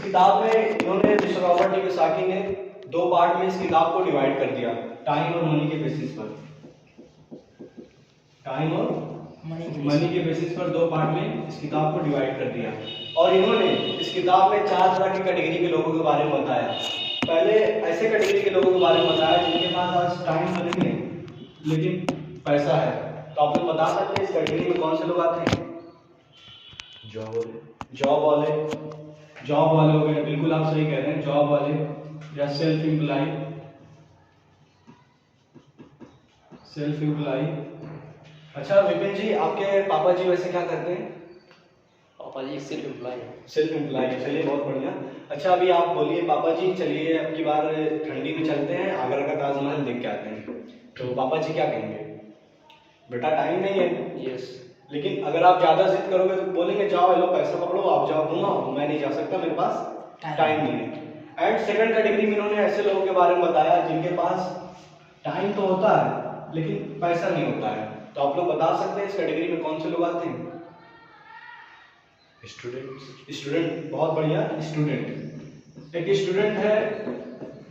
किताब में इन्होंने मिस्टर रॉबर्ट टी कियोसाकी ने दो पार्ट में इस किताब को डिवाइड कर दिया, टाइम और मनी के बेसिस पर। टाइम और मनी के बेसिस पर दो पार्ट में इस किताब को डिवाइड कर दिया। और इन्होंने इस किताब में चार तरह की कैटेगरी के लोगों के बारे में बताया। पहले ऐसे कैटेगरी के लोगों के बारे में बताया जिनके पास आज टाइम तो नहीं है लेकिन पैसा है। तो आप लोग बता सकते हैं इस कैटेगरी में कौन से लोग आते हैं? जॉब वाले हो गए, बिल्कुल आप सही कह रहे हैं, जॉब वाले या सेल्फ एम्प्लॉय। अच्छा विपिन जी, आपके पापा जी वैसे क्या करते हैं? पापा जी सेल्फ एम्प्लॉय, चलिए बहुत बढ़िया। अच्छा अभी आप बोलिए पापा जी, चलिए अब की बार ठंडी में चलते हैं, आगरा का ताजमहल देख के आते हैं। तो पापा जी क्या कहेंगे? बेटा टाइम नहीं है। यस। लेकिन अगर आप ज्यादा जिद करोगे तो बोलेंगे जाओ लो पैसा पकड़ो आप जाओ घुमाओ, मैं नहीं जा सकता, मेरे पास टाइम नहीं है। एंड सेकंड कैटेगरी में इन्होंने ऐसे लोगों के बारे में बताया जिनके पास टाइम तो होता है लेकिन पैसा नहीं होता है। तो आप लोग बता सकते हैं इस कैटेगरी में कौन से लोग आते हैं? स्टूडेंट, बहुत बढ़िया। स्टूडेंट, एक स्टूडेंट है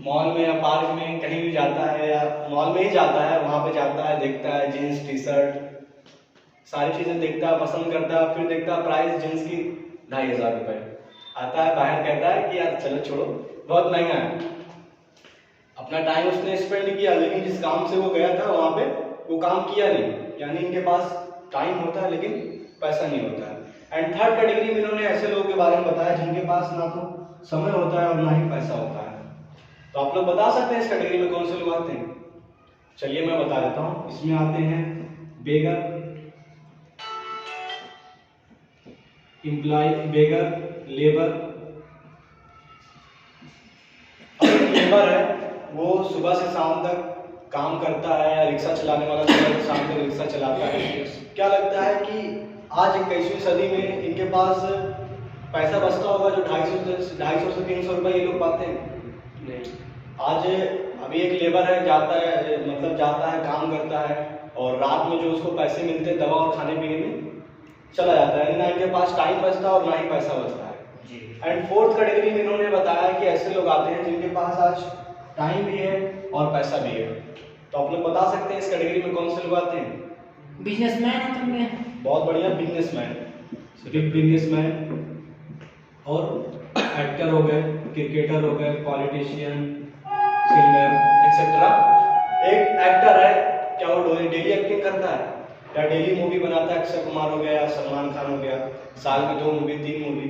मॉल में या पार्क में कहीं भी जाता है या मॉल में ही जाता है, वहां पे जाता है, देखता है जीन्स टी शर्ट सारी चीजें देखता है, पसंद करता है, फिर देखता है प्राइस जींस की 2500 रुपए, आता है बाहर कहता है कि यार चलो छोड़ो बहुत महंगा है। अपना टाइम उसने स्पेंड किया लेकिन जिस काम से वो गया था वहां पे वो काम किया नहीं। यानी इनके पास टाइम होता है लेकिन पैसा नहीं होता है। एंड थर्ड कैटेगरी में इन्होंने ऐसे लोगों के बारे में बताया जिनके पास ना तो समय होता है और ना ही पैसा होता है। तो आप लोग बता सकते हैं इस कैटेगरी में कौन से लोग आते हैं? चलिए मैं बता देता हूँ। इसमें आते हैं बेगर, लेबर। लेबर है वो सुबह से शाम तक काम करता है या रिक्शा चलाने वाला सुबह से शाम तक रिक्शा चलाता है। क्या लगता है कि आज 21वीं सदी में इनके पास पैसा बचता होगा जो 250 से 300 रुपए ये लोग पाते हैं? नहीं। आज अभी एक लेबर है, जाता है काम करता है और रात में जो उसको पैसे मिलते हैं दवा और खाने पीने में चला जाता है। ना इनके पास टाइम बचता है और ना ही पैसा बचता है। एंड फोर्थ कैटेगरी में इन्होंने बताया कि ऐसे लोग आते हैं जिनके पास आज टाइम भी है और पैसा भी है। तो आप लोग बता सकते हैं इस कैटेगरी में कौन से लोग आते हैं? बिजनेसमैन। बहुत बढ़िया, बिजनेसमैन, और एक्टर हो गए, क्रिकेटर हो गए, पॉलिटिशियन, सिंगर एक्सेट्रा। एक एक्टर है, क्या वो डेली एक्टिंग करता है या डेली मूवी बनाता है? अक्षय कुमार हो गया या सलमान खान हो गया, साल में 2 मूवी 3 मूवी।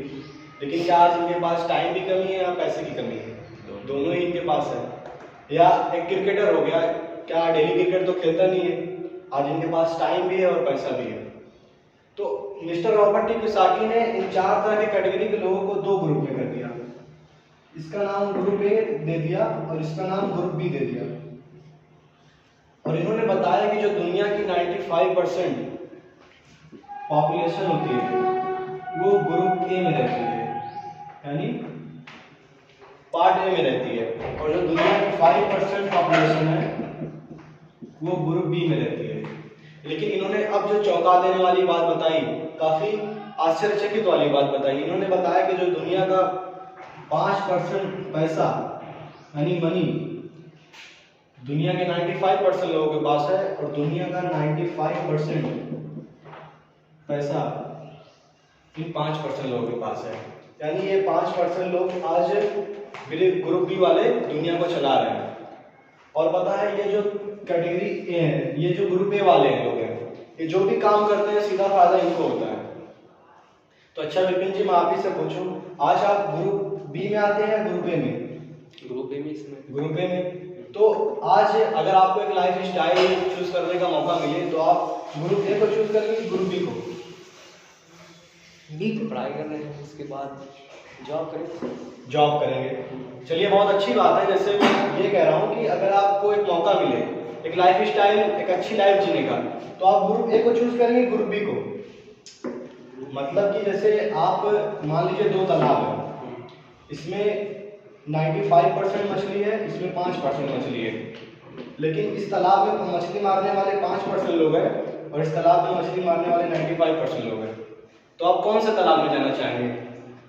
लेकिन क्या आज इनके पास टाइम की कमी है या पैसे की कमी है? दोनों ही इनके पास है। या एक क्रिकेटर हो गया, क्या डेली क्रिकेट तो खेलता नहीं है, आज इनके पास टाइम भी है और पैसा भी है। तो मिस्टर रॉबर्ट टी कियोसाकी ने इन चार तरह के कैटेगरी के लोगों को दो ग्रुप में कर दिया। इसका नाम ग्रुप ए दे दिया और इसका नाम ग्रुप बी दे दिया। और इन्होंने बताया कि जो दुनिया की 95% पॉपुलेशन होती है वो ग्रुप ए में रहती है, यानी पार्ट ए में रहती है। और जो दुनिया की 5% पॉपुलेशन है वो ग्रुप बी में रहती है। लेकिन इन्होंने अब जो चौंका देने वाली बात बताई, काफी आश्चर्यचकित वाली बात बताई। इन्होंने बताया कि जो दुनिया का 5% पैसा यानी मनी दुनिया के 95% लोगों के पास है और दुनिया का 95% पैसा इन 5% लोगों के पास है। यानी ये 5% लोग आज मेरे ग्रुप बी वाले दुनिया को चला रहे हैं। और पता है ये जो कैटेगरी ए है, ये जो ग्रुप ए वाले लोग हैं, ये जो भी काम करते हैं सीधा फायदा इनको होता है। तो अच्छा विपिन जी, मैं आप ही से पूछूं, आज आप ग्रुप बी में आते हैं ग्रुप ए में? ग्रुप ए में। तो आज अगर आपको एक लाइफ स्टाइल चूज करने का मौका मिले तो आप ग्रुप ए को चूज करेंगे ग्रुप बी को? बी को पढ़ाई कर रहे हैं, उसके बाद जॉब करेंगे। चलिए बहुत अच्छी बात है। जैसे मैं ये कह रहा हूँ कि अगर आपको एक मौका मिले एक लाइफ स्टाइल, एक अच्छी लाइफ जीने का, तो आप ग्रुप ए को चूज करेंगे ग्रुप बी को? मतलब कि जैसे आप मान लीजिए 2 तालाब है, इसमें 95% मछली है, इसमें 5% मछली है। लेकिन इस तालाब में मछली मारने वाले 5% लोग हैं और इस तालाब में मछली मारने वाले 95% लोग हैं। तो आप कौन से तालाब में जाना चाहेंगे?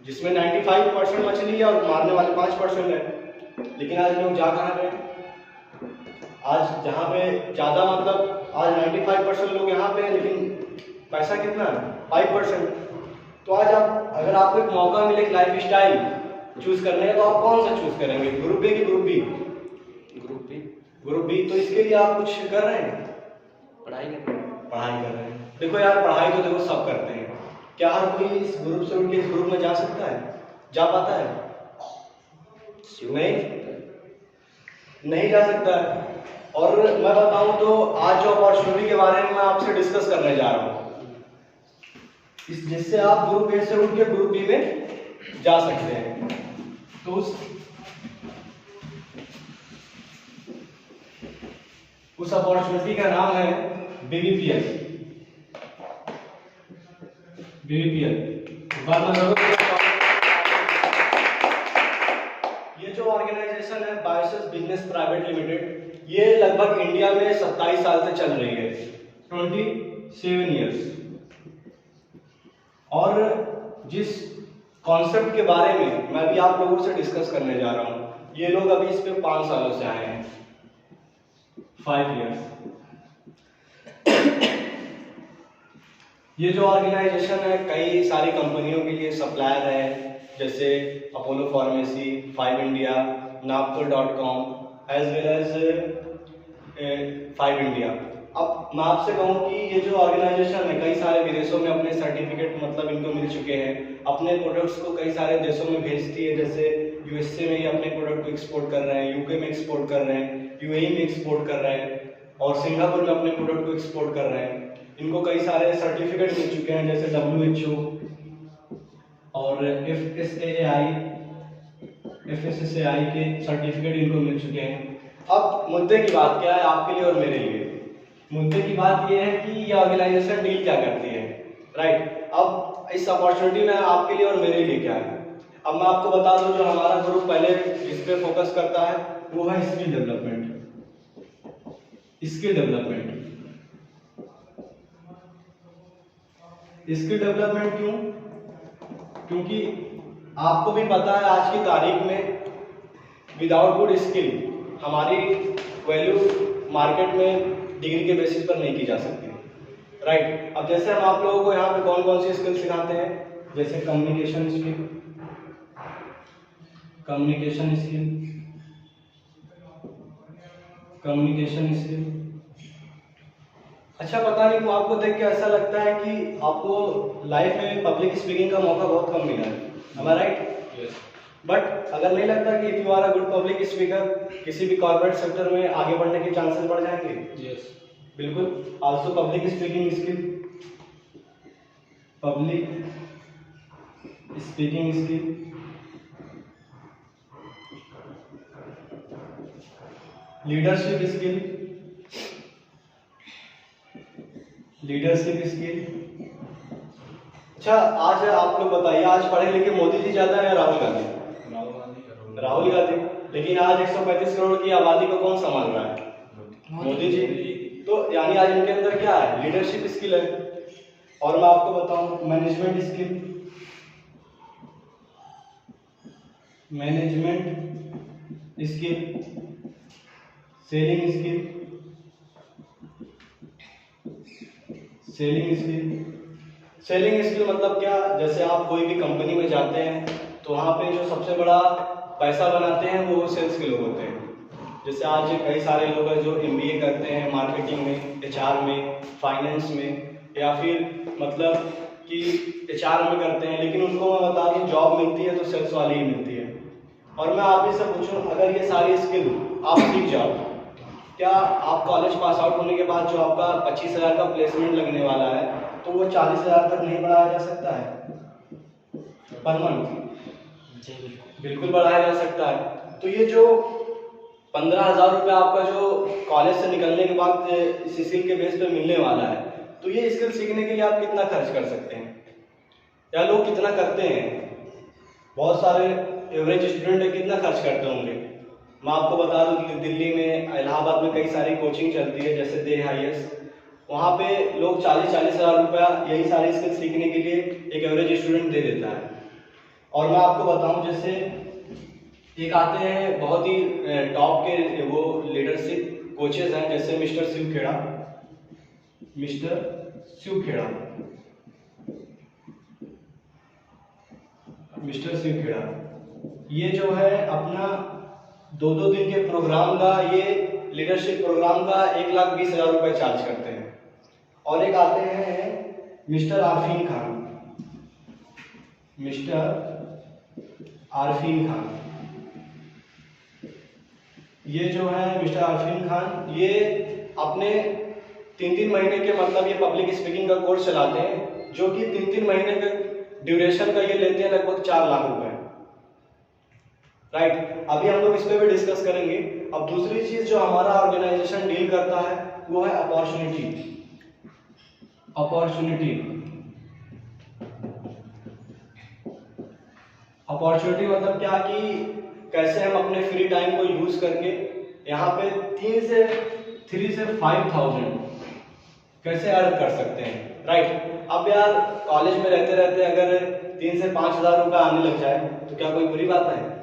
जिसमें 95% मछली है और मारने वाले 5% है। लेकिन आज लोग जा कहाँ रहे हैं? आज जहाँ पे ज़्यादा मतलब आज 95% लोग यहाँ पे हैं, लेकिन पैसा कितना है? 5%। तो आज आप अगर आपको एक मौका मिले एक लाइफ स्टाइल चूज करने का, तो आप कौन सा चूज करेंगे? ग्रुप ए की group B? Group B. Group B. तो इसके लिए आप कुछ कर रहे हैं? पढ़ाई कर रहे हैं। पढ़ाई कर रहे हैं। देखो यार, पढ़ाई तो देखो सब करते हैं। क्या हर कोई इस ग्रुप से उठ के इस ग्रुप में जा सकता है? जा पाता है? नहीं जा सकता है। और मैं बताऊं तो आज जो अपॉर्चुनिटी के बारे में मैं आपसे डिस्कस करने जा रहा हूं, जिससे आप ग्रुप ए से उठ के ग्रुप बी में जा सकते हैं। तो उस अपॉर्चुनिटी का नाम है बीबीपीएल। ये जो ऑर्गेनाइजेशन है बायोसिस बिजनेस प्राइवेट लिमिटेड, ये लगभग इंडिया में 27 साल से चल रही है, 27 इयर्स। और जिस कॉन्सेप्ट के बारे में मैं अभी आप लोगों से डिस्कस करने जा रहा हूं, ये लोग अभी इस पे 5 सालों से आए हैं, 5 इयर्स। ये जो ऑर्गेनाइजेशन है कई सारी कंपनियों के लिए सप्लायर है, जैसे अपोलो फार्मेसी, 5 इंडिया, नागपुर.com एज वेल एज 5 इंडिया। अब मैं आपसे कहूँ कि ये जो ऑर्गेनाइजेशन है कई सारे विदेशों में अपने सर्टिफिकेट मतलब इनको मिल चुके हैं, अपने प्रोडक्ट्स को कई सारे देशों में भेजती है, जैसे यूएसए में ये अपने प्रोडक्ट को एक्सपोर्ट कर रहे हैं, यूके में एक्सपोर्ट कर रहे हैं, यूएई में एक्सपोर्ट कर रहे हैं और सिंगापुर में अपने प्रोडक्ट को एक्सपोर्ट कर रहे हैं। इनको कई सारे सर्टिफिकेट मिल चुके हैं, जैसे WHO और FSSAI के सर्टिफिकेट इनको मिल चुके हैं। अब मुद्दे की बात क्या है आपके लिए और मेरे लिए? मुद्दे की बात यह है कि ये ऑर्गेनाइजेशन डील क्या करती है, राइट? अब इस अपॉर्चुनिटी में आपके लिए और मेरे लिए क्या है? अब मैं आपको बता दूं, जो हमारा ग्रुप पहले जिस पे फोकस करता है वो है स्किल डेवलपमेंट। स्किल डेवलपमेंट क्यों? क्योंकि आपको भी पता है आज की तारीख में विदाउट गुड स्किल हमारी वैल्यू मार्केट में डिग्री के बेसिस पर नहीं की जा सकती, राइट? अब जैसे हम आप लोगों को यहाँ पे कौन कौन सी स्किल सिखाते हैं, जैसे कम्युनिकेशन स्किल। अच्छा, पता नहीं वो आपको देख के ऐसा लगता है कि आपको लाइफ में पब्लिक स्पीकिंग का मौका बहुत कम मिला है, am I right? Yes. But अगर नहीं लगता कि if you are a good public speaker, किसी भी कॉर्पोरेट सेक्टर में आगे बढ़ने के चांसेस बढ़ जाएंगे? Yes. बिल्कुल। Also public speaking skill, leadership skill. अच्छा, आज आप लोग बताइए, आज पढ़े लिखे मोदी जी ज्यादा है या राहुल गांधी? राहुल गांधी। लेकिन आज 135 करोड़ की आबादी को कौन संभाल रहा है? मोदी जी। तो यानी आज इनके अंदर क्या है? लीडरशिप स्किल है। और मैं आपको बताऊं, मैनेजमेंट स्किल, सेलिंग स्किल मतलब क्या? जैसे आप कोई भी कंपनी में जाते हैं तो वहाँ पे जो सबसे बड़ा पैसा बनाते हैं वो सेल्स के लोग होते हैं। जैसे आज कई सारे लोग हैं जो MBA करते हैं मार्केटिंग में, HR में, फाइनेंस में, या फिर मतलब कि HR में करते हैं, लेकिन उनको मैं बता दूं जॉब मिलती है तो सेल्स वाली ही मिलती है। और मैं आप ही से पूछूं, अगर ये सारी स्किल आप सीख जाओ, क्या आप कॉलेज पास आउट होने के बाद जो आपका 25,000 का प्लेसमेंट लगने वाला है तो वो 40,000 तक नहीं बढ़ाया जा सकता है पर मंथ? बिल्कुल बढ़ाया जा सकता है। तो ये जो 15,000 रुपये आपका जो कॉलेज से निकलने के बाद इस स्किल के बेस पे मिलने वाला है, तो ये स्किल सीखने के लिए आप कितना खर्च कर सकते हैं, या लोग कितना करते हैं? बहुत सारे एवरेज स्टूडेंट कितना खर्च करते होंगे? मैं आपको बता दूं कि दिल्ली में, इलाहाबाद में कई सारी कोचिंग चलती है, जैसे दे हाईएस, वहाँ पे लोग 40,000 रुपया यही सारी स्किल सीखने के लिए एक एवरेज स्टूडेंट दे देता है। और मैं आपको बताऊं, जैसे एक आते हैं बहुत ही टॉप के वो लीडरशिप कोचेज हैं, जैसे मिस्टर शिव खेड़ा। ये जो है अपना 2-2 दिन के प्रोग्राम का, ये लीडरशिप प्रोग्राम का 1,20,000 रुपये चार्ज करते हैं। और एक आते हैं मिस्टर आरफीन खान। ये जो है मिस्टर आरफीन खान, ये अपने 3-3 महीने के मतलब ये पब्लिक स्पीकिंग का कोर्स चलाते हैं, जो कि 3-3 महीने के ड्यूरेशन का ये लेते हैं लगभग 4 लाख रुपए। राइट, अभी हम लोग इस पे भी डिस्कस करेंगे। अब दूसरी चीज जो हमारा ऑर्गेनाइजेशन डील करता है वो है अपॉर्चुनिटी। अपॉर्चुनिटी मतलब क्या कि कैसे हम अपने फ्री टाइम को यूज करके यहाँ पे 3 से 5,000 कैसे अर्न कर सकते हैं। राइट, अब यार कॉलेज में रहते रहते अगर 3 से 5,000 रुपये आने लग जाए तो क्या कोई बुरी बात है?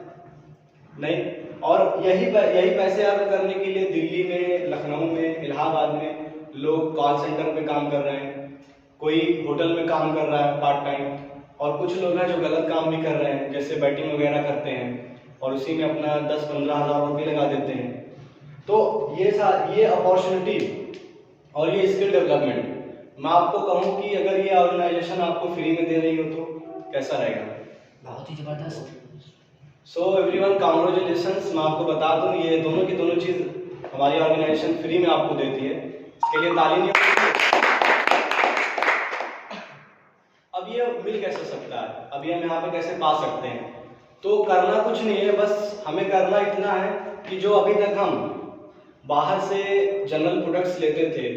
नहीं। और यही पैसे अर्न करने के लिए दिल्ली में, लखनऊ में, इलाहाबाद में लोग कॉल सेंटर पे काम कर रहे हैं, कोई होटल में काम कर रहा है पार्ट टाइम, और कुछ लोग हैं जो गलत काम भी कर रहे हैं, जैसे बैटिंग वगैरह करते हैं और उसी में अपना 10-15 हज़ार रुपये लगा देते हैं। तो ये अपॉर्चुनिटी और ये स्किल डेवलपमेंट, मैं आपको कहूँ कि अगर ये ऑर्गेनाइजेशन आपको फ्री में दे रही हो तो कैसा रहेगा? बहुत ही जबरदस्त। So everyone, congratulations. मैं आपको बता दूं, ये दोनों की दोनों चीज़ हमारी ऑर्गेनाइजेशन फ्री में आपको देती है, इसके लिए ताली नहीं होती। अब ये मिल कैसे सकता है, अब ये हम यहाँ पे कैसे पा सकते हैं? तो करना कुछ नहीं है, बस हमें करना इतना है कि जो अभी तक हम बाहर से जनरल प्रोडक्ट्स लेते थे,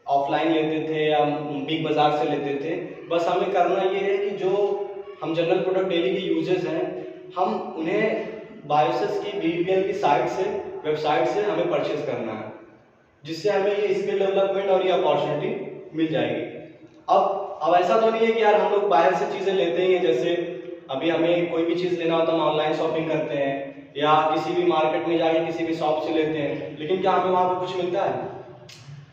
ऑफलाइन लेते थे या बिग बाजार से लेते थे, बस हमें करना ये है कि जो हम जनरल प्रोडक्ट डेली के यूजेस हैं, हम उन्हें बायोसिस की BBPL की वेबसाइट से हमें परचेज करना है, जिससे हमें ये स्किल डेवलपमेंट और ये अपॉर्चुनिटी मिल जाएगी। अब ऐसा तो नहीं है कि यार हम लोग बाहर से चीज़ें लेते ही हैं, जैसे अभी हमें कोई भी चीज़ लेना होता है हम ऑनलाइन शॉपिंग करते हैं या किसी भी मार्केट में जाके किसी भी शॉप से लेते हैं, लेकिन क्या हमें वहाँ पे कुछ मिलता है?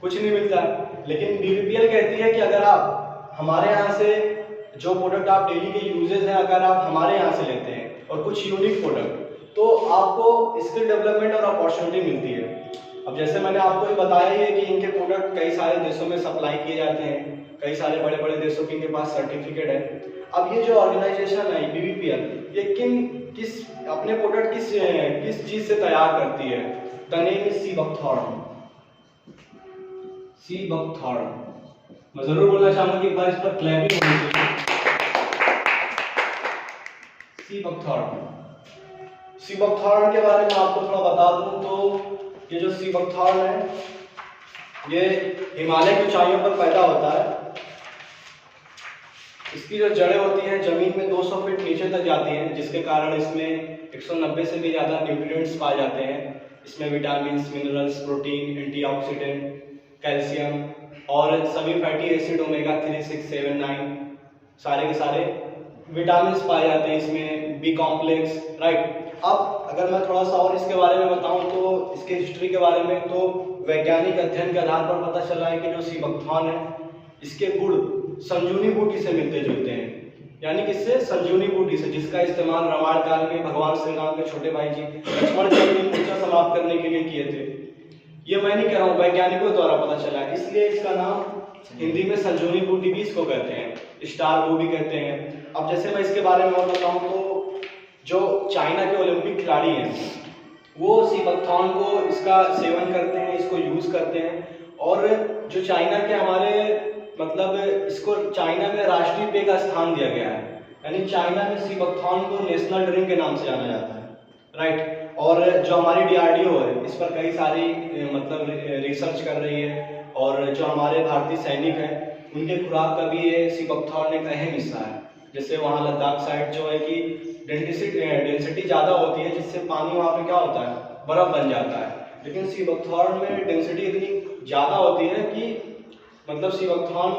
कुछ नहीं मिलता है। लेकिन BBPL कहती है कि अगर आप हमारे यहाँ से जो प्रोडक्ट आप डेली के यूजेस हैं, अगर आप हमारे यहाँ से लेते हैं और कुछ यूनिक प्रोडक्ट, तो आपको स्किल डेवलपमेंट और अपॉर्चुनिटी मिलती है। अब जैसे मैंने आपको ये बताया ही है कि इनके प्रोडक्ट कई सारे देशों में सप्लाई किए जाते हैं, कई सारे बड़े बड़े देशों के इनके पास सर्टिफिकेट है। अब ये जो ऑर्गेनाइजेशन है BBPL, ये अपने प्रोडक्ट किस चीज से तैयार करती है? The name is sea buckthorn. मैं जरूर बोलना चाहूंगा कि एक बार इस पर क्लैपिंग होनी चाहिए। सी बकथॉर्न के बारे में आपको थोड़ा बता दूं तो ये जो सी बकथॉर्न है, ये हिमालय की ऊंचाइयों पर पैदा होता है। इसकी जो जड़ें होती हैं जमीन में 200 फीट नीचे तक जाती हैं, जिसके कारण इसमें 190 से भी ज़्यादा न्यूट्रिएंट्स पाए जाते हैं। इसमें vitamin, minerals, protein, antioxidant, calcium और सभी फैटी एसिड ओमेगा 3, 6, 7, 9 सारे के सारे विटामिन पाए जाते हैं इसमें, बी कॉम्प्लेक्स। राइट, अब अगर मैं थोड़ा सा और इसके बारे में बताऊं तो इसके हिस्ट्री के बारे में, तो वैज्ञानिक अध्ययन के आधार पर पता चला है कि जो सी बकथॉर्न है, इसके गुण संजीवनी बूटी से मिलते जुलते हैं। यानी किससे? संजीवनी बूटी से, जिसका इस्तेमाल रामायण काल में भगवान श्री राम के छोटे भाई जी लक्ष्मण जी अपनी मूर्छा समाप्त करने के लिए किए थे। ये मैं नहीं कह रहा हूँ, वैज्ञानिकों द्वारा पता चला, इसलिए इसका नाम हिंदी में संजीवनी बूटी भी इसको कहते हैं, स्टार वो भी कहते हैं। अब जैसे मैं इसके बारे में और बताऊं तो जो चाइना के ओलंपिक खिलाड़ी हैं वो सी बकथॉर्न को इसका सेवन करते हैं, इसको यूज करते हैं। और जो चाइना के हमारे मतलब इसको चाइना में राष्ट्रीय पेय का स्थान दिया गया है, यानी चाइना में सी बकथॉर्न को नेशनल ड्रिंक के नाम से जाना जाता है। राइट, और जो हमारी DRDO है इस पर कई सारी मतलब रिसर्च कर रही है, और जो हमारे भारतीय सैनिक हैं उनके खुराक का भी ये सी बकथॉर्न एक अहम हिस्सा है। जैसे वहाँ लद्दाख साइड जो है कि डेंसिटी ज़्यादा होती है, जिससे पानी वहाँ पे क्या होता है, बर्फ बन जाता है। लेकिन सी बकथॉर्न में डेंसिटी इतनी ज़्यादा होती है कि मतलब सी बकथॉर्न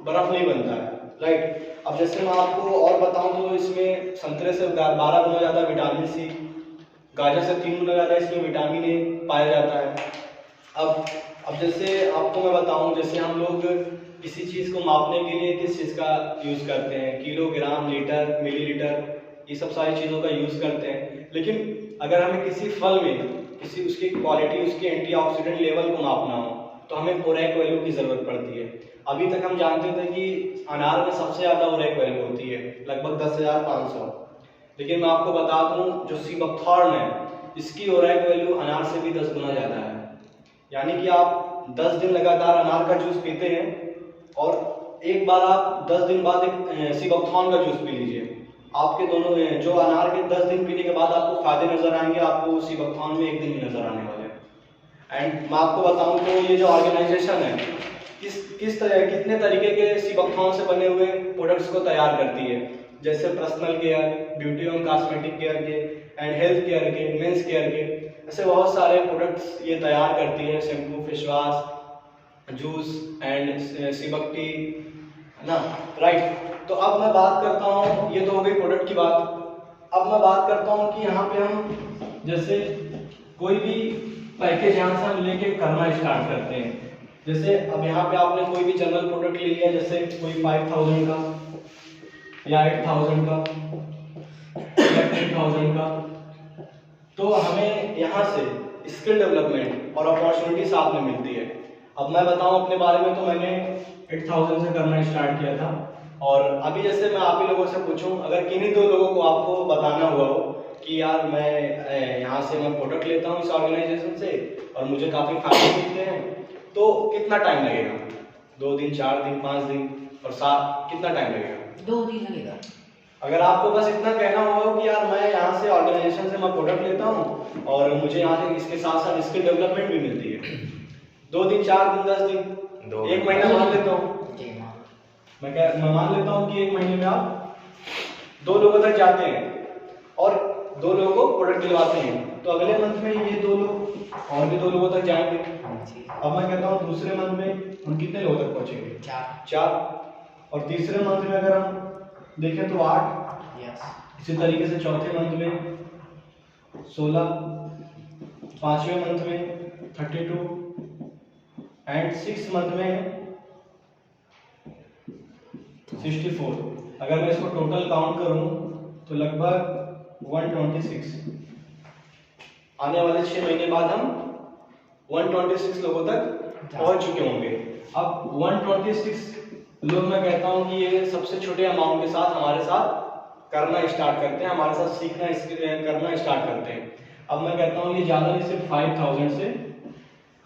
बर्फ नहीं बनता है, राइट। अब जैसे मैं आपको और बताऊं तो इसमें संतरे से 12 गुना ज़्यादा विटामिन सी, गाजर से 3 गुना ज़्यादा इसमें विटामिन ए पाया जाता है। अब जैसे आपको मैं बताऊं, जैसे हम लोग किसी चीज़ को मापने के लिए किस चीज़ का यूज़ करते हैं, किलोग्राम, लीटर, मिलीलीटर, ये सब सारी चीज़ों का यूज़ करते हैं। लेकिन अगर हमें किसी फल में किसी उसकी क्वालिटी, उसके एंटीऑक्सीडेंट लेवल को मापना हो तो हमें ओरेक वैल्यू की ज़रूरत पड़ती है। अभी तक हम जानते थे कि अनार में सबसे ज़्यादा ओरेक वैल्यू होती है, लगभग 10,500। लेकिन मैं आपको बता दूं, जो सी बकथॉर्न है, इसकी ओरेक वैल्यू अनार से भी 10 गुना ज़्यादा है। यानी कि आप 10 दिन लगातार अनार का जूस पीते हैं और एक बार आप 10 दिन बाद एक सी बकथॉर्न का जूस पी लीजिए, आपके दोनों जो अनार के 10 दिन पीने के बाद आपको फायदे नजर आएंगे, आपको सी बकथॉर्न में एक दिन ही नजर आने वाले हैं। एंड मैं आपको बताऊं तो ये जो ऑर्गेनाइजेशन है कितने तरीके के सी बकथॉर्न से बने हुए प्रोडक्ट्स को तैयार करती है, जैसे personal care, beauty and cosmetic care के, एंड हेल्थ केयर के, मेंस केयर के, ऐसे बहुत सारे प्रोडक्ट्स ये तैयार करती है। Shampoo, face wash, juice and सीबक टी, है ना, राइट। तो अब मैं बात करता हूँ, ये तो हो गई प्रोडक्ट की बात। अब मैं बात करता हूँ कि यहाँ पे हम जैसे कोई भी पैकेज यहाँ से हम लेके करना स्टार्ट करते हैं। जैसे अब यहाँ पे आपने कोई भी जनरल प्रोडक्ट ले लिया, जैसे कोई 5000 का या 8000 का या 10,000 का, तो हमें यहाँ से स्किल डेवलपमेंट और अपॉर्चुनिटी साथ में मिलती है। अब मैं बताऊँ अपने बारे में, तो मैंने 8000 से करना स्टार्ट किया था। और अभी जैसे मैं आप ही लोगों से पूछूं, अगर किन्हीं दो लोगों को आपको बताना हुआ हो कि यार मैं यहाँ से मैं प्रोडक्ट लेता हूँ इस ऑर्गेनाइजेशन से और मुझे काफ़ी फायदे मिलते हैं, तो कितना टाइम लगेगा? 2 दिन, 4 दिन, 5 दिन और 7, कितना टाइम लगेगा? 2 दिन लगेगा। अगर आपको बस इतना कहना हुआ कि यार मैं यहाँ से ऑर्गेनाइजेशन से मैं प्रोडक्ट लेता हूँ और मुझे यहाँ से इसके साथ साथ स्किल डेवलपमेंट भी मिलती है, 2 दिन, 4 दिन, 10 दिन, 1 महीना मान लेता हूँ, मैं मान लेता हूँ कि 1 महीने में आप 2 लोगों तक जाते हैं और 2 लोगों को प्रोडक्ट दिलवाते हैं, तो अगले मंथ में ये 2 लोग और भी 2 लोगों तक जाएंगे। अब मैं कहता हूँ दूसरे मंथ में हम कितने लोगों तक पहुँचेंगे? 4। और तीसरे मंथ में अगर हम देखें तो 8। इसी तरीके से चौथे मंथ में 16, 5वें मंथ में 32 एंड 6 मंथ में 64। अगर मैं इसको टोटल काउंट करूं तो लगभग 126। आने वाले 6 महीने बाद हम 126 लोगों तक पहुंच चुके होंगे। अब 126 लोग, मैं कहता हूं कि ये सबसे छोटे अमाउंट के साथ हमारे साथ करना स्टार्ट करते हैं, हमारे साथ सीखना करना स्टार्ट करते हैं। अब मैं कहता हूं ये ज़्यादा नहीं, सिर्फ 5000 से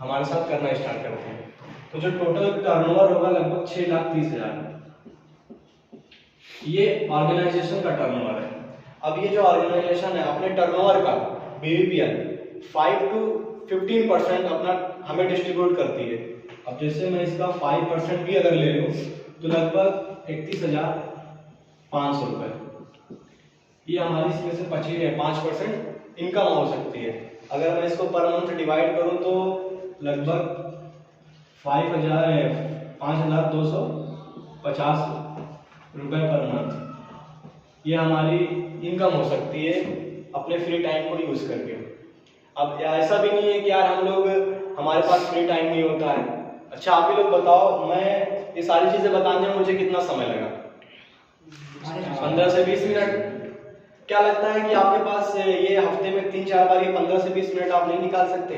हमारे साथ करना स्टार्ट करते हैं, तो जो टोटल टर्नओवर होगा लगभग 6,30,000। ये ऑर्गेनाइजेशन का टर्नओवर है। अब ये जो ऑर्गेनाइजेशन है अपने टर्नओवर का BBPL 5 to 15% अपना हमें डिस्ट्रीब्यूट करती है। अब जैसे मैं इसका 5% भी अगर ले लूँ तो लगभग 31,500 रुपये, ये हमारी इसमें से बची है 5% इनकम हो सकती है। अगर मैं इसको पर मंथ डिवाइड करूँ तो लगभग 5,250 रुपये पर मंथ ये हमारी इनकम हो सकती है अपने फ्री टाइम को यूज़ करके। अब ऐसा भी नहीं है कि यार हम लोग, हमारे पास फ्री टाइम नहीं होता है। अच्छा आप ही लोग बताओ, मैं ये सारी चीज़ें बताने में मुझे कितना समय लगा? 15 से 20 मिनट। क्या लगता है कि आपके पास ये हफ्ते में 3-4 बार ये 15 से 20 मिनट आप नहीं निकाल सकते?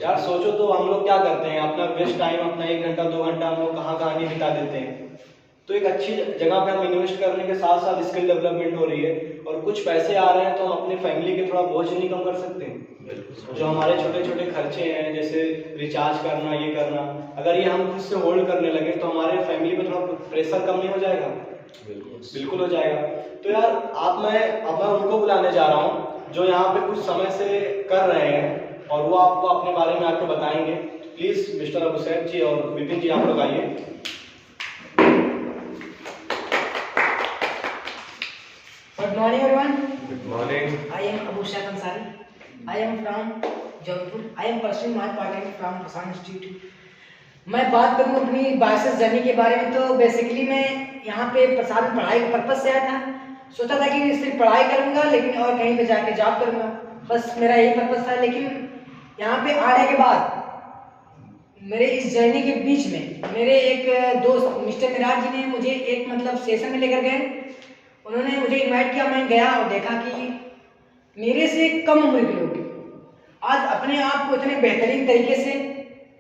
यार सोचो तो, हम लोग क्या करते हैं, अपना वेस्ट टाइम अपना 1 घंटा 2 घंटा हम लोग कहाँ नहीं बिता देते हैं। तो एक अच्छी जगह पे हम इन्वेस्ट करने के साथ साथ स्किल डेवलपमेंट हो रही है और कुछ पैसे आ रहे हैं, तो हम अपने फैमिली के थोड़ा बोझ नहीं कम कर सकते हैं। जो हमारे छोटे छोटे खर्चे हैं, जैसे रिचार्ज करना, ये करना, अगर ये हम खुद से होल्ड करने लगे तो हमारे फैमिली पे थोड़ा प्रेशर कम नहीं हो जाएगा? बिल्कुल हो जाएगा। तो यार अब मैं उनको बुलाने जा रहा हूँ जो यहाँ पे कुछ समय से कर रहे हैं और वो आपको अपने बारे में आके बताएंगे। प्लीज मिस्टर अबुसैद जी और विपिन जी, आप लोग आइए। Good morning everyone. Good morning. I am Abu Shah Ansari. I am from Jodhpur. I am pursuing my part-time from Kisan Institute. मैं बात करूँ अपनी बायसेस जर्नी के बारे में, तो बेसिकली मैं यहाँ पे प्रसाद में पढ़ाई के पर्पज से आया था। सोचा था कि सिर्फ पढ़ाई करूँगा लेकिन और कहीं पे जाके जॉब करूँगा, बस मेरा यही पर्पज था। लेकिन यहाँ पे आने के बाद मेरे इस जर्नी के बीच में मेरे एक दोस्त मिस्टर मिराज जी ने मुझे एक मतलब सेशन में लेकर गए। उन्होंने मुझे इनवाइट किया, मैं गया और देखा कि मेरे से कम उम्र के लोग आज अपने आप को इतने बेहतरीन तरीके से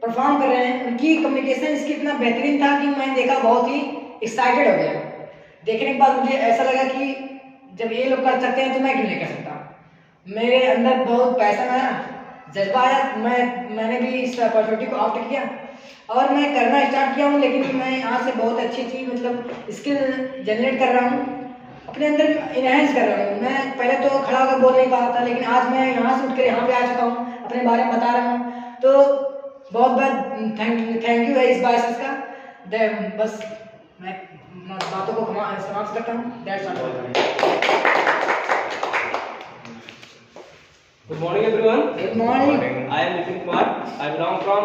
परफॉर्म कर रहे हैं। उनकी कम्युनिकेशन इसकी इतना बेहतरीन था कि मैंने देखा, बहुत ही एक्साइटेड हो गया। देखने के बाद मुझे ऐसा लगा कि जब ये लोग कर सकते हैं तो मैं क्यों नहीं कर सकता। मेरे अंदर बहुत पैशन आया, जज्बा आया, मैंने भी इस अपॉर्चुनिटी को ऑप्ट किया और मैं करना स्टार्ट किया हूँ। लेकिन मैं यहाँ से बहुत अच्छी मतलब स्किल जनरेट कर रहा हूँ, अपने अंदर इनहेंस कर रहा हूँ। मैं पहले तो खड़ा होकर बोल नहीं पा रहा था, लेकिन आज मैं यहाँ से उठकर यहाँ पे आ चुका हूँ, अपने बारे में बता रहा हूँ। तो बहुत बहुत थैंक यू है इस बाइसेस का। बस मैं बातों को समाप्त करता हूँ। That's all. Good morning, everyone. Good morning. I am Nitin Kumar. I belong from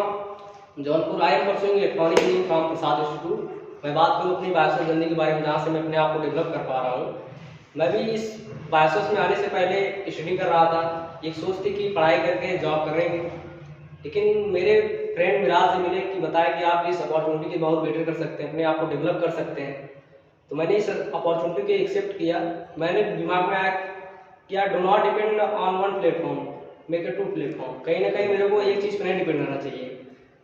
Jaunpur. I am pursuing electronic engineering from Prasad institute. मैं बात करूँ अपनी बायोसॉस जर्नी के बारे में, जहाँ से मैं अपने आप को डेवलप कर पा रहा हूँ। मैं भी इस बायोसॉस में आने से पहले स्टडी कर रहा था। एक सोच थी कि पढ़ाई करके जॉब करेंगे, लेकिन मेरे फ्रेंड मिराज से मिले कि बताया कि आप इस अपॉर्चुनिटी के बहुत बेटर कर सकते हैं, अपने आप को डेवलप कर सकते हैं। तो मैंने इस अपॉर्चुनिटी को एक्सेप्ट किया। मैंने दिमाग में आया क्या do not depend on one platform, make a two platform. कहीं ना कहीं मेरे को एक चीज़ पर नहीं डिपेंड रहना चाहिए।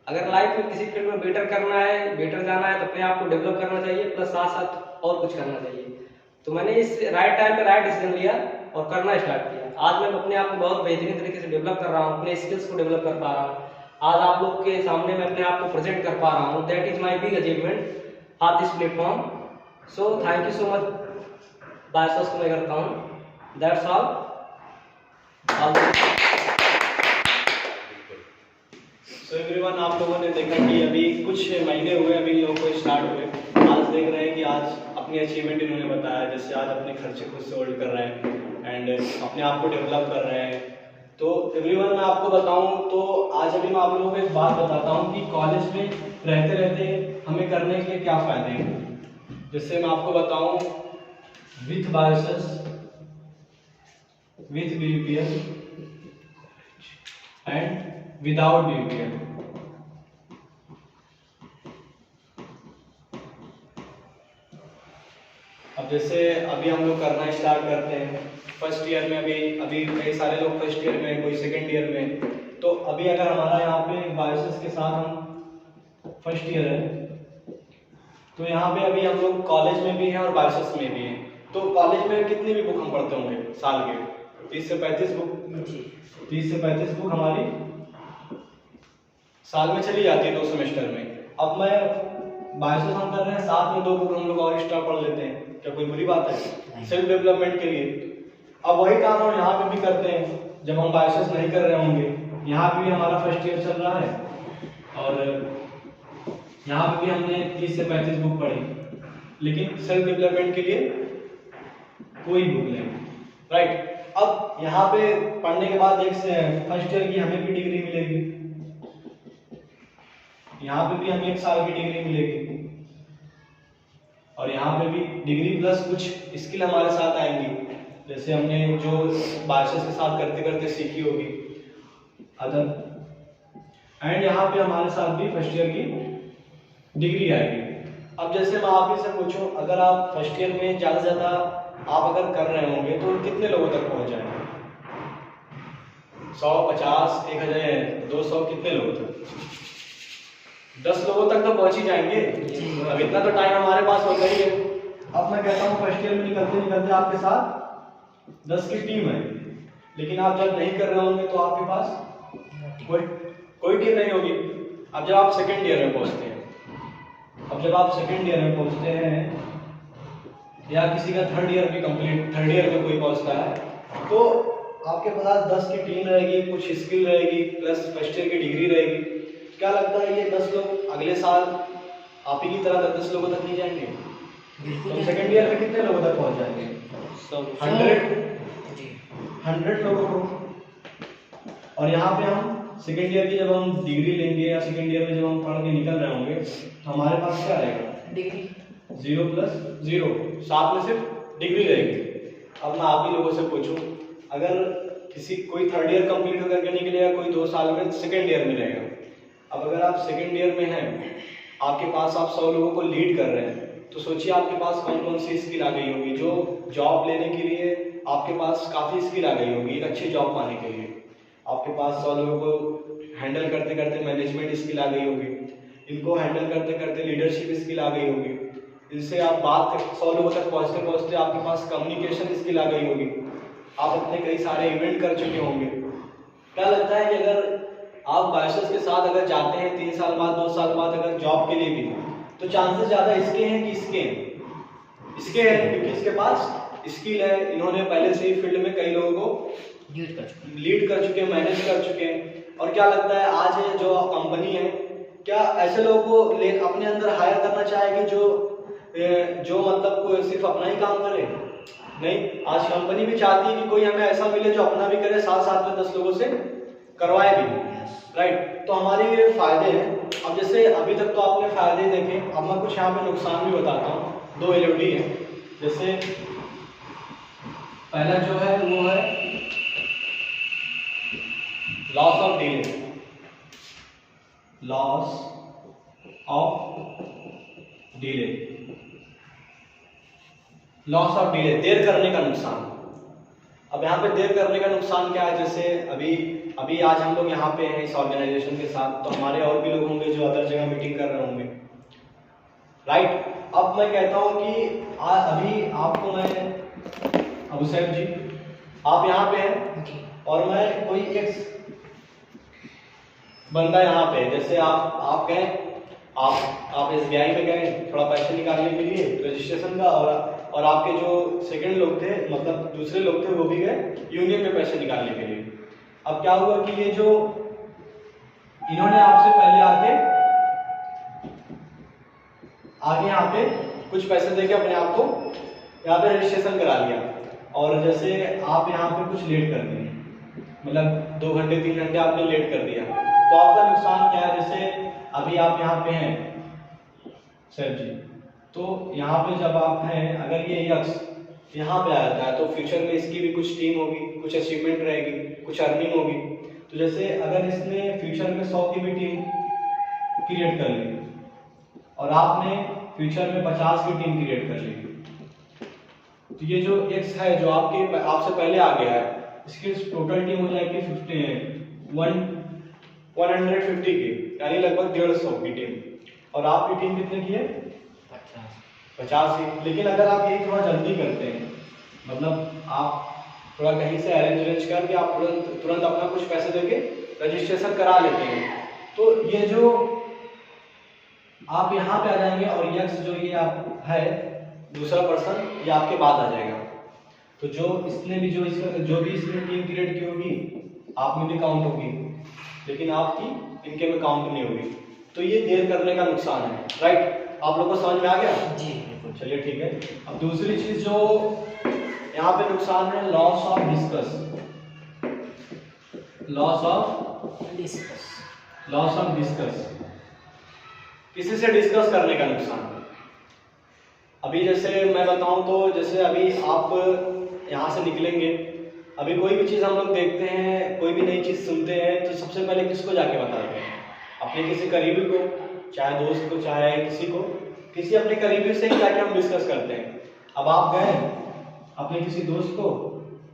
अगर लाइफ में किसी फील्ड में बेटर करना है, बेटर जाना है, तो अपने आप को डेवलप करना चाहिए, प्लस साथ साथ और कुछ करना चाहिए। तो मैंने इस राइट टाइम पे राइट डिसीजन लिया और करना स्टार्ट किया। आज मैं अपने आप को बहुत बेहतरीन तरीके से डेवलप कर रहा हूँ, अपने स्किल्स को डेवलप कर पा रहा हूँ। आज आप लोग के सामने मैं अपने आप को प्रेजेंट कर पा रहा हूँ। That is my big achievement for this platform. So thank you so much. बायोसॉस को मैं करता हूँ। That's all. सो एवरीवन, आप लोगों ने देखा कि अभी कुछ महीने हुए अभी इन लोगों को स्टार्ट हुए। आज देख रहे हैं कि आज अपनी अचीवमेंट इन्होंने बताया, जैसे आज अपने खर्चे खुद से होल्ड कर रहे हैं एंड अपने आप को डेवलप कर रहे हैं। तो एवरीवन, मैं आपको बताऊं तो आज अभी मैं आप लोगों को एक बात बताता हूं कि कॉलेज में रहते रहते हमें करने के क्या फ़ायदे हैं। जैसे मैं आपको बताऊं, विथ बायोसॉस, विथ बीबीपीएल एंड विदाउट बीबीपीएल। अब जैसे अभी हम लोग करना स्टार्ट करते हैं फर्स्ट ईयर में, अभी कई सारे लोग फर्स्ट ईयर में, कोई सेकंड ईयर में। तो अभी अगर हमारा यहाँ पे बायोसॉस के साथ हम फर्स्ट ईयर है, तो यहाँ पे अभी हम लोग कॉलेज में भी हैं और बायोसॉस में भी हैं। तो कॉलेज में कितनी भी बुक हम पढ़ते होंगे साल के, 30 से 35 बुक, 30 से 35 बुक हमारी साल में चली जाती है 2 सेमेस्टर में। अब मैं बायोसॉस हम कर रहे हैं, साथ में 2 बुक हम लोग और एक्स्ट्रा पढ़ लेते हैं, क्या कोई बुरी बात है? सेल्फ डेवलपमेंट के लिए। अब वही काम हम यहाँ पे भी करते हैं जब हम बायोसॉस नहीं कर रहे होंगे। यहाँ पे भी हमारा फर्स्ट ईयर चल रहा है और यहाँ पे भी हमने 30 से 35 बुक पढ़ी, लेकिन सेल्फ डेवलपमेंट के लिए कोई बुक नहीं, राइट। अब यहाँ पे पढ़ने के बाद एक से फर्स्ट ईयर की हमें भी डिग्री मिलेगी, यहाँ पे भी हमें 1 साल की डिग्री मिलेगी और यहाँ पे भी डिग्री प्लस कुछ स्किल हमारे साथ आएंगी, जैसे हमने जो बायोसॉस के साथ करते करते सीखी होगी अदर। एंड यहाँ पे हमारे साथ भी फर्स्ट ईयर की डिग्री आएगी। अब जैसे मैं आप ही से पूछूं, अगर आप फर्स्ट ईयर में ज़्यादा से ज़्यादा आप अगर कर रहे होंगे तो कितने लोगों तक पहुँच जाएंगे? 100, 50, 1000, 200, कितने लोगों तक? 10 लोगों तक तो पहुंच ही जाएंगे। अब इतना तो टाइम हमारे पास हो गई है। अब मैं कहता हूँ फर्स्ट ईयर में निकलते निकलते आपके साथ 10 की टीम है, लेकिन आप जब नहीं कर रहे होंगे तो आपके पास कोई टीम नहीं होगी। अब जब आप सेकेंड ईयर में पहुंचते हैं, या किसी का थर्ड ईयर भी कंप्लीट, थर्ड ईयर में कोई पहुंचता है, तो आपके पास 10 की टीम रहेगी, कुछ स्किल रहेगी, प्लस फर्स्ट ईयर की डिग्री रहेगी। क्या लगता है ये 10 लोग अगले साल आप ही की तरह 10 लोगों तक नहीं जाएंगे? तो सेकंड ईयर में कितने लोगों तक पहुंच जाएंगे? 100 लोगों को। और यहाँ पे हम सेकंड ईयर की जब हम डिग्री लेंगे या सेकंड ईयर में जब हम पढ़ के निकल रहे होंगे, तो हमारे पास क्या रहेगा? 0 प्लस 0, साथ में सिर्फ डिग्री रहेगी। अब मैं आप ही लोगों से पूछूं, अगर किसी कोई थर्ड ईयर कंप्लीट करके निकलेगा, कोई 2 साल में सेकेंड ईयर में रहेगा। अब अगर आप सेकेंड ईयर में हैं, आपके पास आप 100 लोगों को लीड कर रहे हैं, तो सोचिए आपके पास कौन कौन सी स्किल आ गई होगी। जो जॉब लेने के लिए आपके पास काफ़ी स्किल आ गई होगी, एक अच्छी जॉब पाने के लिए आपके पास 100 लोगों को हैंडल करते करते मैनेजमेंट स्किल आ गई होगी, इनको हैंडल करते करते लीडरशिप स्किल आ गई होगी, इनसे आप बात 100 लोगों तक पहुँचते पहुँचते आपके पास कम्युनिकेशन स्किल आ गई होगी, आप अपने कई सारे इवेंट कर चुके होंगे। क्या लगता है कि अगर आप बायसेस के साथ अगर जाते हैं 3 साल बाद 2 साल बाद अगर जॉब के लिए भी, तो चांसेस ज़्यादा इसके हैं कि इसके हैं? इसके हैं, क्योंकि इसके पास स्किल है, इन्होंने पहले से ही फील्ड में कई लोगों को लीड कर चुके हैं, मैनेज कर चुके हैं। और क्या लगता है आज जो कंपनी है, क्या ऐसे लोगों को अपने अंदर हायर करना चाहेगी जो मतलब कोई सिर्फ अपना ही काम करे? नहीं, आज कंपनी भी चाहती है कि कोई हमें ऐसा मिले जो अपना भी करे, साथ साथ में 10 लोगों से करवाए भी, राइट। तो हमारे ये फायदे हैं। अब जैसे अभी तक तो आपने फायदे देखे, अब मैं कुछ यहाँ पे नुकसान भी बताता हूँ। 2 एलओडी है। जैसे पहला जो है वो है loss of delay, loss of delay, loss of delay, देर करने का नुकसान। अब यहाँ पे देर करने का नुकसान क्या है? जैसे अभी आज हम लोग यहाँ पे हैं इस ऑर्गेनाइजेशन के साथ, तो हमारे और भी लोग होंगे जो अदर जगह मीटिंग कर रहे होंगे, राइट। अब मैं कहता हूँ कि अभी आपको मैं अबू सैफ जी, आप यहाँ पे हैं और मैं कोई एक बंदा यहाँ पे है, जैसे आप गए, आप SBI में गए थोड़ा पैसे निकालने के लिए रजिस्ट्रेशन का, और आपके जो सेकंड लोग थे, मतलब दूसरे लोग थे, वो भी गए यूनियन में पैसे निकालने के लिए। अब क्या हुआ कि ये जो इन्होंने आपसे पहले आगे यहाँ पे कुछ पैसे देके अपने आप को यहाँ पे रजिस्ट्रेशन करा लिया, और जैसे आप यहाँ पे कुछ लेट कर दिए, मतलब 2 घंटे 3 घंटे आपने लेट कर दिया, तो आपका नुकसान क्या है? जैसे अभी आप यहाँ पे हैं सर जी, तो यहाँ पे जब आप हैं, अगर ये यक्स यहाँ पे आ जाता है, तो फ्यूचर में इसकी भी कुछ टीम होगी, कुछ अचीवमेंट रहेगी, कुछ अर्निंग होगी। तो जैसे अगर इसने फ्यूचर में 100 की भी टीम क्रिएट कर ली और आपने फ्यूचर में 50 की टीम क्रिएट कर ली, तो ये जो एक्स है जो आपसे पहले आ गया है, इसकी टोटल टीम हो जाएगी 150 की, यानी लगभग 150 की टीम, और आपकी टीम कितने की है? 50 ही। लेकिन अगर आप ये थोड़ा जल्दी करते हैं, मतलब आप थोड़ा कहीं से अरेंज करके आप तुरंत अपना कुछ पैसे देके रजिस्ट्रेशन करा लेते हैं, तो ये जो आप यहाँ पे आ जाएंगे, और यक्स जो ये आप है दूसरा पर्सन, ये आपके बाद आ जाएगा। तो जो इसने भी जो भी इसने टीम क्रिएट की होगी, आप में भी काउंट होगी, लेकिन आपकी इनके में काउंट नहीं होगी। तो ये देर करने का नुकसान है, राइट। आप लोगों को समझ में आ गया? जी। चलिए ठीक है। अब दूसरी चीज जो यहाँ पे नुकसान है, loss of discuss, loss of discuss, किसी से डिस्कस करने का नुकसान। अभी जैसे मैं बताऊं तो जैसे अभी आप यहाँ से निकलेंगे, अभी कोई भी चीज़ हम लोग देखते हैं, कोई भी नई चीज़ सुनते हैं, तो सबसे पहले किसको जाके बताते हैं? अपने किसी करीबी को, चाहे दोस्त को, चाहे किसी अपने करीबी से ही जाके हम डिस्कस करते हैं। अब आप गए अपने किसी दोस्त को,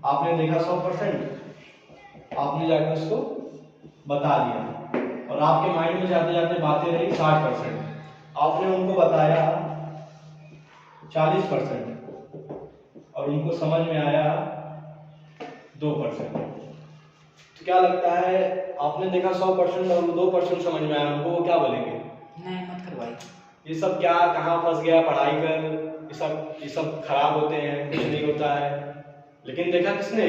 आपने देखा 100%, आपने जाके उसको बता दिया, और आपके माइंड में जाते जाते बातें रही 60%, आपने उनको बताया 40%, और उनको समझ में आया 2%। तो क्या लगता है, आपने देखा 100% और 2% समझ में आया, उनको वो क्या बोलेंगे? नहीं, मत करवाइए, ये सब क्या, कहाँ फंस गया, पढ़ाई कर, ये सब खराब होते हैं, कुछ नहीं होता है। लेकिन देखा किसने?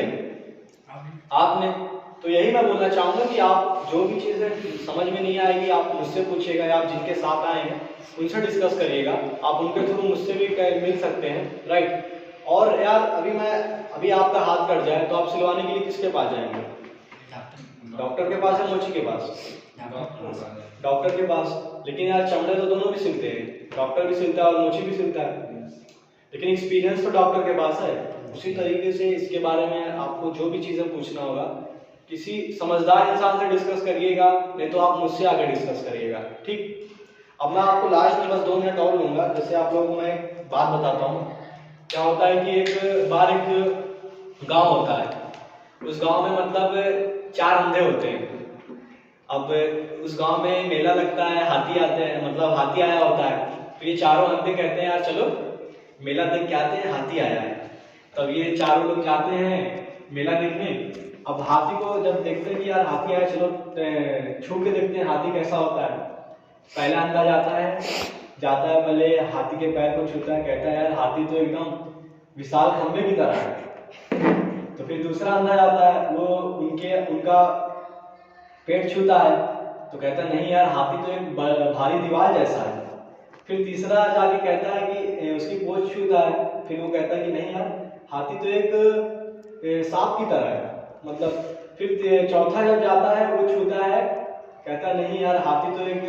आपने। तो यही मैं बोलना चाहूँगा कि आप जो भी चीज़ें समझ में नहीं आएगी, आप मुझसे पूछिएगा, या आप जिनके साथ आए हैं उनसे डिस्कस करिएगा, आप उनके थ्रू मुझसे भी मिल सकते हैं, राइट। और यार अभी आपका हाथ कट जाए तो आप सिलवाने के लिए किसके पास जाएंगे? डॉक्टर के पास या मोची के पास? डॉक्टर के पास। लेकिन यार चमड़े तो दोनों भी सिलते हैं, डॉक्टर भी सिलता है और मोची भी सिलता है, लेकिन एक्सपीरियंस तो डॉक्टर के पास है। उसी तरीके से इसके बारे में आपको जो भी चीज़ें पूछना होगा किसी समझदार इंसान से डिस्कस करिएगा, नहीं तो आप मुझसे आकर डिस्कस करिएगा, ठीक। अब मैं आपको लास्ट में बस 2 मिनट और लूँगा। जैसे आप लोगों को मैं एक बात बताता हूँ। क्या होता है कि एक बार एक गांव होता है, उस गांव में मतलब 4 अंधे होते हैं। अब उस गांव में मेला लगता है, हाथी आते हैं, मतलब हाथी आया होता है। तो ये चारों अंधे कहते हैं यार चलो मेला देख के आते हैं, हाथी आया है। तब ये चारों लोग जाते हैं मेला देखने। अब हाथी को जब देखते हैं कि यार हाथी आया, चलो छू के देखते हैं हाथी कैसा होता है। पहला अंधा जाता है पहले हाथी के पैर को छूता है, कहता है यार हाथी तो एकदम विशाल खंबे की तरह है। तो फिर दूसरा अंधा जाता है, वो उनका पेट छूता है, तो कहता है नहीं यार हाथी तो एक भारी दीवार जैसा है। फिर तीसरा जाके कहता है कि उसकी पूंछ छूता है, फिर वो कहता है कि नहीं यार हाथी तो एक सांप की तरह है। मतलब फिर चौथा जब जाता है वो छूता है, कहता है नहीं यार हाथी तो एक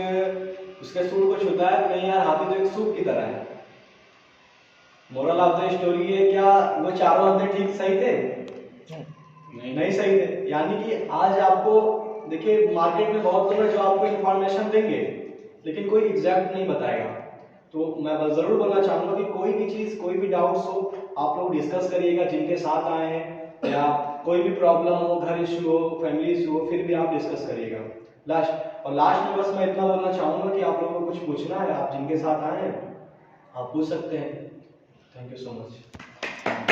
उसके सूंड को छूता है, नहीं यार हाथी तो एक सूप की तरह है। मोरल ऑफ द स्टोरी है, क्या वो चारों अंधे ठीक सही थे? नहीं सही थे। यानी कि आज आपको देखिए मार्केट में बहुत लोग हैं जो आपको इन्फॉर्मेशन देंगे लेकिन कोई एग्जैक्ट नहीं बताएगा। तो मैं बस जरूर बोलना चाहूंगा कि कोई भी चीज, कोई भी डाउट्स हो आप लोग डिस्कस करिएगा जिनके साथ आए हैं, या कोई भी प्रॉब्लम हो, घर इशू हो, फैमिली इशू हो, फिर भी आप डिस्कस करिएगा। लास्ट में बस मैं इतना बोलना चाहूंगा कि आप लोगों को कुछ पूछना है, आप जिनके साथ आए हैं आप पूछ सकते हैं। Thank you so much.